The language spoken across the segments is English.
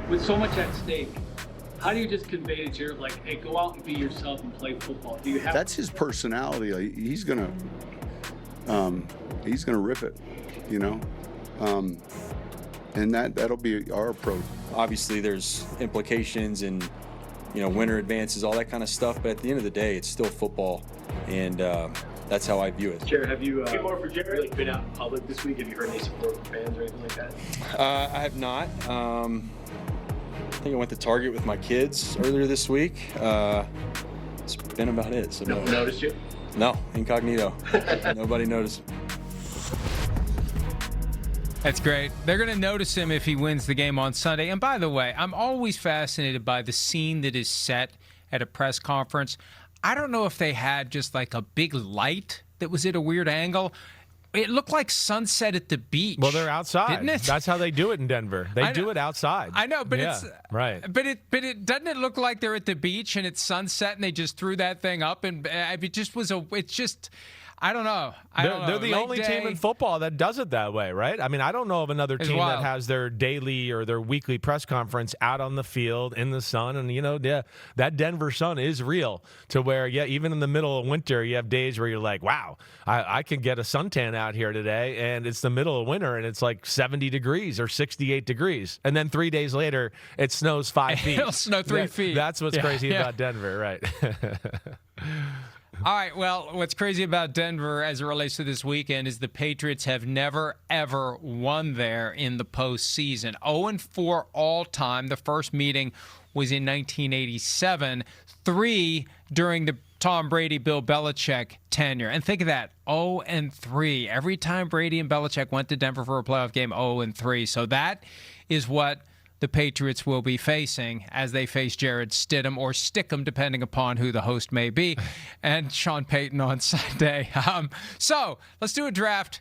With so much at stake, how do you just convey to Jared, like, hey, go out and be yourself and play football? Do you have? That's his personality. Like, he's gonna rip it, you know, and that'll be our approach. Obviously, there's implications and winner advances, all that kind of stuff. But at the end of the day, it's still football, and that's how I view it. Jared, have you really been out in public this week? Have you heard any support from fans or anything like that? I have not. I think I went to Target with my kids earlier this week. It's been about it. So no one noticed you? No, incognito. Nobody noticed. That's great. They're going to notice him if he wins the game on Sunday. And by the way, I'm always fascinated by the scene that is set at a press conference. I don't know if they had just like a big light that was at a weird angle. It looked like sunset at the beach. Well, they're outside. Didn't it? That's how they do it in Denver. They do it outside. I know, but yeah, it's right. But it doesn't it look like they're at the beach and it's sunset and they just threw that thing up and it just was it's just. I don't know. They're the only team in football that does it that way, right? I mean, I don't know of another team that has their daily or their weekly press conference out on the field in the sun. And, that Denver sun is real to where, even in the middle of winter, you have days where you're like, wow, I can get a suntan out here today. And it's the middle of winter and it's like 70 degrees or 68 degrees. And then 3 days later, it snows 5 feet. It'll snow 3 feet. That's what's crazy about Denver, right? All right, well, what's crazy about Denver as it relates to this weekend is the Patriots have never, ever won there in the postseason. 0-4 all time. The first meeting was in 1987. 3 during the Tom Brady, Bill Belichick tenure. And think of that, 0-3. Every time Brady and Belichick went to Denver for a playoff game, 0-3. So that is what the Patriots will be facing as they face Jared Stidham or Stickham, depending upon who the host may be, and Sean Payton on Sunday. So let's do a draft.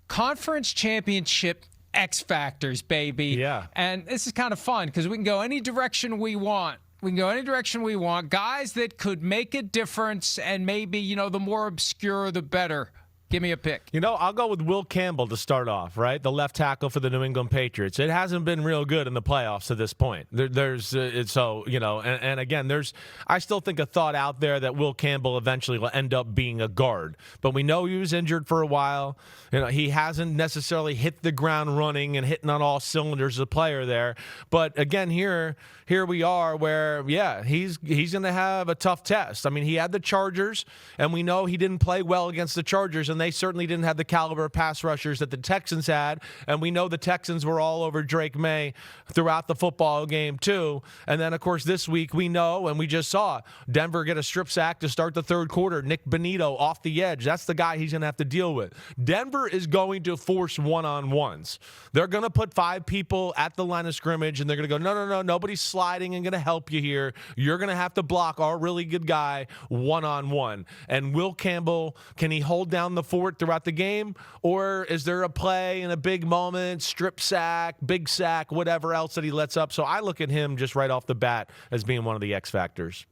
Conference championship X Factors, baby. Yeah. And this is kind of fun because we can go any direction we want. Guys that could make a difference, and maybe, the more obscure, the better. Give me a pick. I'll go with Will Campbell to start off, right? The left tackle for the New England Patriots. It hasn't been real good in the playoffs to this point. I still think a thought out there that Will Campbell eventually will end up being a guard. But we know he was injured for a while. He hasn't necessarily hit the ground running and hitting on all cylinders as a player there. But again, here we are where, he's going to have a tough test. I mean, he had the Chargers, and we know he didn't play well against the Chargers, and they certainly didn't have the caliber of pass rushers that the Texans had. And we know the Texans were all over Drake May throughout the football game too. And then, of course, this week we know, and we just saw Denver get a strip sack to start the third quarter. Nick Benito off the edge. That's the guy he's going to have to deal with. Denver is going to force one-on-ones. They're going to put 5 people at the line of scrimmage, and they're going to go, no, nobody's sliding and going to help you here. You're going to have to block our really good guy one-on-one. And Will Campbell, can he hold down the fort throughout the game, or is there a play in a big moment, strip sack, big sack, whatever else that he lets up? So I look at him just right off the bat as being one of the X factors.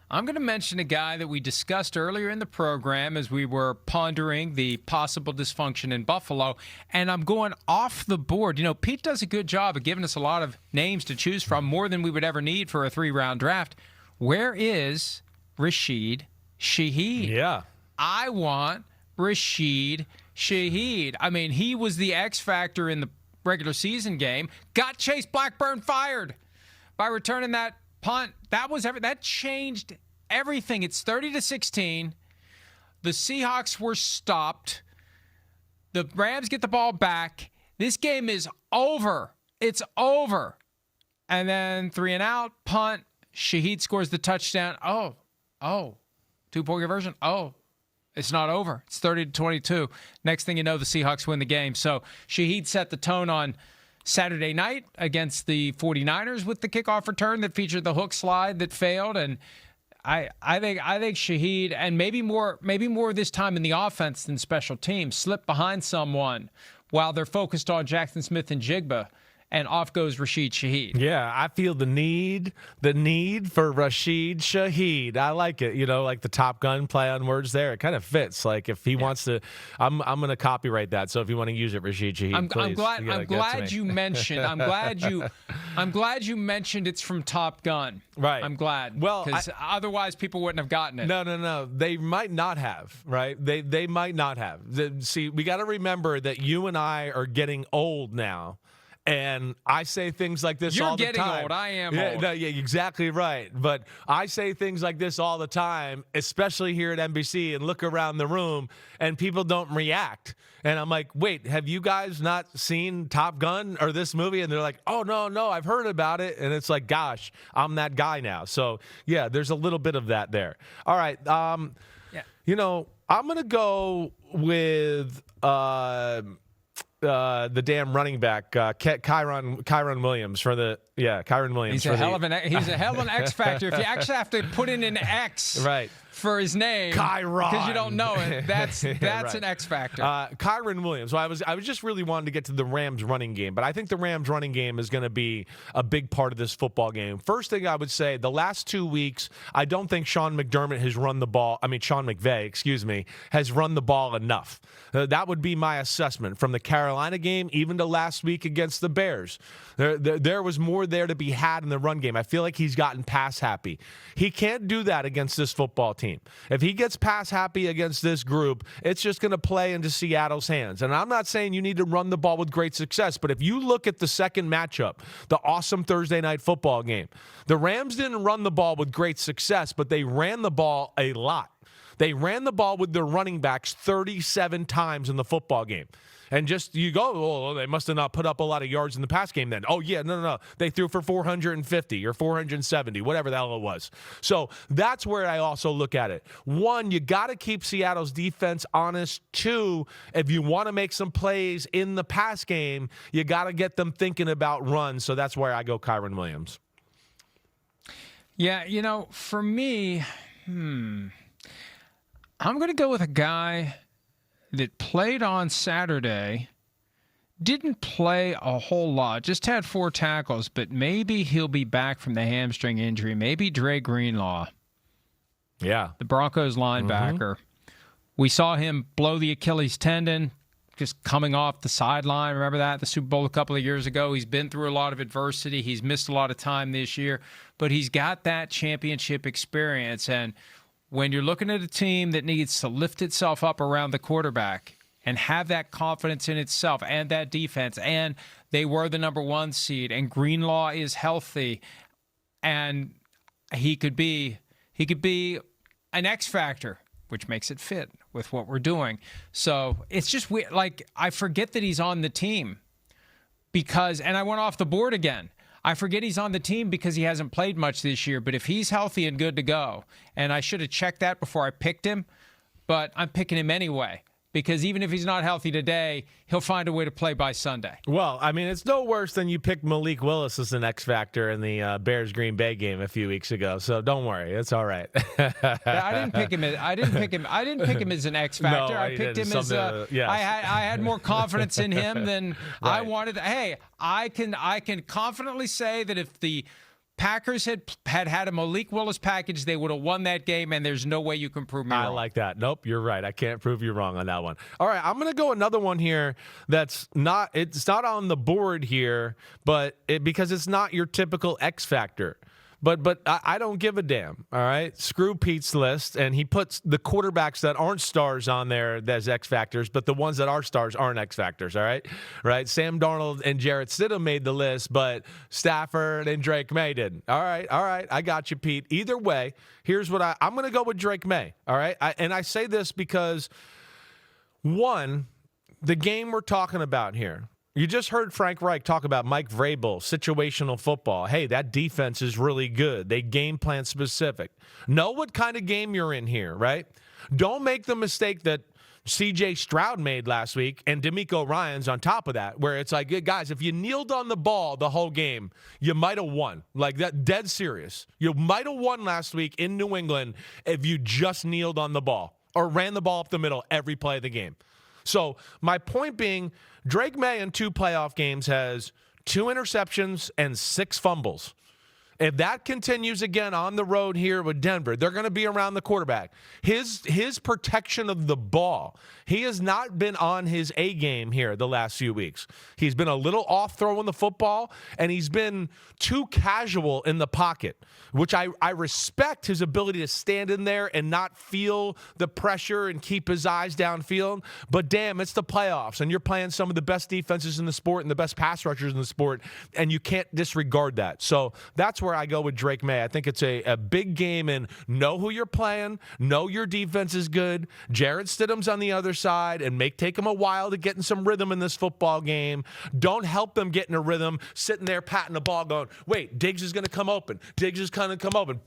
I'm going to mention a guy that we discussed earlier in the program as we were pondering the possible dysfunction in Buffalo, and I'm going off the board. Pete does a good job of giving us a lot of names to choose from, more than we would ever need for a 3-round draft. Where is Rashid Saheed? Yeah. I want Rashid Saheed. I mean, he was the X factor in the regular season game. Got Chase Blackburn fired by returning that punt. That changed everything. It's 30-16. The Seahawks were stopped. The Rams get the ball back. This game is over. It's over. And then 3-and-out, punt. Shaheed scores the touchdown. Oh. 2-point conversion. It's not over. It's 30-22. Next thing you know, the Seahawks win the game. So Shaheed set the tone on Saturday night against the 49ers with the kickoff return that featured the hook slide that failed. And I think Shaheed, and maybe more this time in the offense than special teams, slipped behind someone while they're focused on Jackson Smith and Jigba. And off goes Rashid Saheed. Yeah, I feel the need for Rashid Saheed. I like it, like the Top Gun play on words there. It kind of fits. Like if he wants to, I'm going to copyright that. So if you want to use it, Rashid Saheed, please. I'm glad you mentioned. I'm glad you I'm glad you mentioned it's from Top Gun. Right. I'm glad. Well, because otherwise people wouldn't have gotten it. No. They might not have, right? They might not have. See, we got to remember that you and I are getting old now. And I say things like this all the time. You're getting old. I am old. No, yeah, exactly right. But I say things like this all the time, especially here at NBC, and look around the room, and people don't react. And I'm like, wait, have you guys not seen Top Gun or this movie? And they're like, oh, no, I've heard about it. And it's like, gosh, I'm that guy now. So, yeah, there's a little bit of that there. All right. Yeah. You know, I'm going to go with the damn running back, Kyren Williams Kyren Williams. He's a hell of an X factor. If you actually have to put in an X right for his name, Kyren, because you don't know it, that's right. an X factor. Kyren Williams. So I was just really wanting to get to the Rams running game, but I think the Rams running game is going to be a big part of this football game. First thing I would say, the last 2 weeks, I don't think Sean McVay, has run the ball enough. That would be my assessment from the Carolina game, even to last week against the Bears. There was more there to be had in the run game. I feel like he's gotten pass happy. He can't do that against this football team. If he gets pass happy against this group, it's just going to play into Seattle's hands. And I'm not saying you need to run the ball with great success, but if you look at the second matchup, the awesome Thursday night football game, the Rams didn't run the ball with great success, but they ran the ball a lot. They ran the ball with their running backs 37 times in the football game. And just you go, oh, they must have not put up a lot of yards in the pass game then. Oh, yeah, no. They threw for 450 or 470, whatever the hell it was. So that's where I also look at it. One, you got to keep Seattle's defense honest. Two, if you want to make some plays in the pass game, you got to get them thinking about runs. So that's where I go Kyren Williams. Yeah, for me, I'm going to go with a guy that played on Saturday, didn't play a whole lot, just had 4 tackles, but maybe he'll be back from the hamstring injury. Maybe Dre Greenlaw. Yeah. The Broncos linebacker. We saw him blow the Achilles tendon just coming off the sideline. Remember that? The Super Bowl a couple of years ago. He's been through a lot of adversity. He's missed a lot of time this year, but he's got that championship experience. And when you're looking at a team that needs to lift itself up around the quarterback and have that confidence in itself and that defense, and they were the number 1 seed, and Greenlaw is healthy, and he could be an X factor, which makes it fit with what we're doing. So it's just weird. Like, I forget that he's on the team and I went off the board again. I forget he's on the team because he hasn't played much this year. But if he's healthy and good to go, and I should have checked that before I picked him, but I'm picking him anyway. Because even if he's not healthy today, he'll find a way to play by Sunday. Well, I mean, it's no worse than you picked Malik Willis as an X factor in the Bears-Green Bay game a few weeks ago. So don't worry, it's all right. I didn't pick him as an X factor. No, I picked him as yes. I had more confidence in him than Right. I wanted. Hey, I can confidently say that if the Packers had a Malik Willis package, they would have won that game, and there's no way you can prove me wrong. I like that. Nope, you're right. I can't prove you wrong on that one. All right, I'm going to go another one here it's not on the board here, but because it's not your typical X factor. But I don't give a damn, all right? Screw Pete's list, and he puts the quarterbacks that aren't stars on there as X factors, but the ones that are stars aren't X factors, all right? Right? Sam Darnold and Jarrett Stidham made the list, but Stafford and Drake May didn't. All right, I got you, Pete. Either way, here's what I'm going to go with Drake May, all right? And I say this because, one, the game we're talking about here, you just heard Frank Reich talk about Mike Vrabel, situational football. Hey, that defense is really good. They game plan specific. Know what kind of game you're in here, right? Don't make the mistake that C.J. Stroud made last week and D'Amico Ryans on top of that, where it's like, guys, if you kneeled on the ball the whole game, you might have won. Like that, dead serious. You might have won last week in New England if you just kneeled on the ball or ran the ball up the middle every play of the game. So my point being, Drake May in 2 playoff games has 2 interceptions and 6 fumbles. If that continues again on the road here with Denver, they're going to be around the quarterback. His protection of the ball, he has not been on his A game here the last few weeks. He's been a little off throwing the football, and he's been too casual in the pocket, which I respect his ability to stand in there and not feel the pressure and keep his eyes downfield. But damn, it's the playoffs, and you're playing some of the best defenses in the sport and the best pass rushers in the sport, and you can't disregard that. So that's where I go with Drake May. I think it's a big game, and know who you're playing, know your defense is good. Jarrett Stidham's on the other side, and take him a while to get in some rhythm in this football game. Don't help them get in a rhythm, sitting there patting the ball going, wait, Diggs is going to come open. Diggs is going to come open.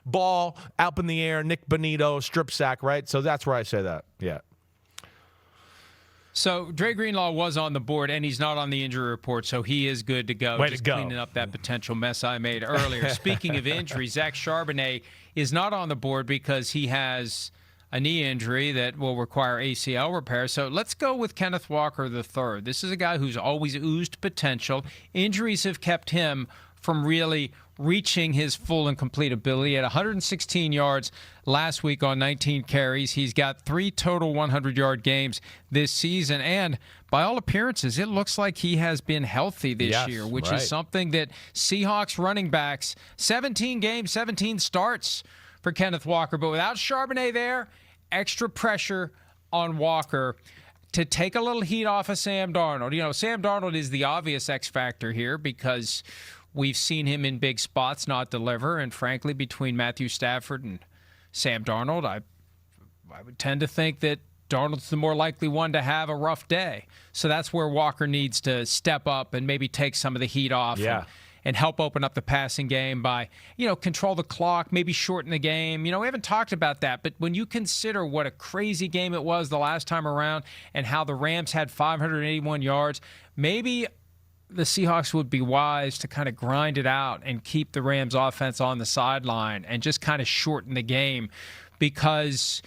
Ball up in the air, Nick Bonito, strip sack, right? So that's where I say that, yeah. So Dre Greenlaw was on the board, and he's not on the injury report, so he is good to go. Way Just to go. Cleaning up that potential mess I made earlier. Speaking of injuries, Zach Charbonnet is not on the board because he has a knee injury that will require ACL repair. So let's go with Kenneth Walker III. This is a guy who's always oozed potential. Injuries have kept him from really reaching his full and complete ability. At 116 yards last week on 19 carries. He's got 3 total 100-yard games this season. And by all appearances, it looks like he has been healthy this year, which is something that Seahawks running backs, 17 games, 17 starts for Kenneth Walker. But without Charbonnet there, extra pressure on Walker to take a little heat off of Sam Darnold. You know, Sam Darnold is the obvious X factor here because we've seen him in big spots not deliver. And frankly, between Matthew Stafford and Sam Darnold, I would tend to think that Darnold's the more likely one to have a rough day. So that's where Walker needs to step up and maybe take some of the heat off and help open up the passing game by, control the clock, maybe shorten the game. We haven't talked about that, but when you consider what a crazy game it was the last time around and how the Rams had 581 yards, maybe the Seahawks would be wise to kind of grind it out and keep the Rams offense on the sideline and just kind of shorten the game because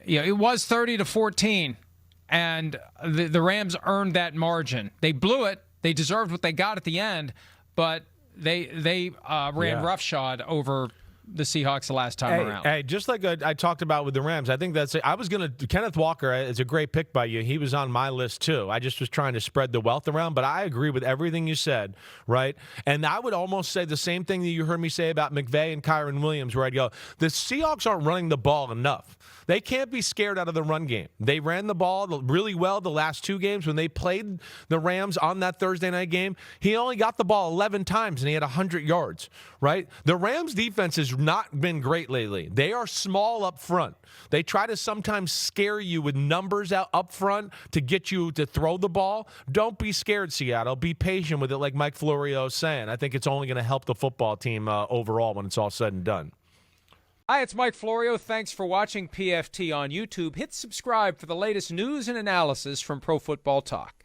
it was 30-14 and the Rams earned that margin. They blew it. They deserved what they got at the end, but they ran roughshod over the Seahawks the last time around. Hey, just like I talked about with the Rams, I think Kenneth Walker is a great pick by you. He was on my list too. I just was trying to spread the wealth around, but I agree with everything you said, right? And I would almost say the same thing that you heard me say about McVay and Kyren Williams, where I'd go, the Seahawks aren't running the ball enough. They can't be scared out of the run game. They ran the ball really well the last 2 games. When they played the Rams on that Thursday night game, he only got the ball 11 times, and he had 100 yards, right? The Rams' defense has not been great lately. They are small up front. They try to sometimes scare you with numbers out up front to get you to throw the ball. Don't be scared, Seattle. Be patient with it, like Mike Florio is saying. I think it's only going to help the football team overall when it's all said and done. Hi, it's Mike Florio. Thanks for watching PFT on YouTube. Hit subscribe for the latest news and analysis from Pro Football Talk.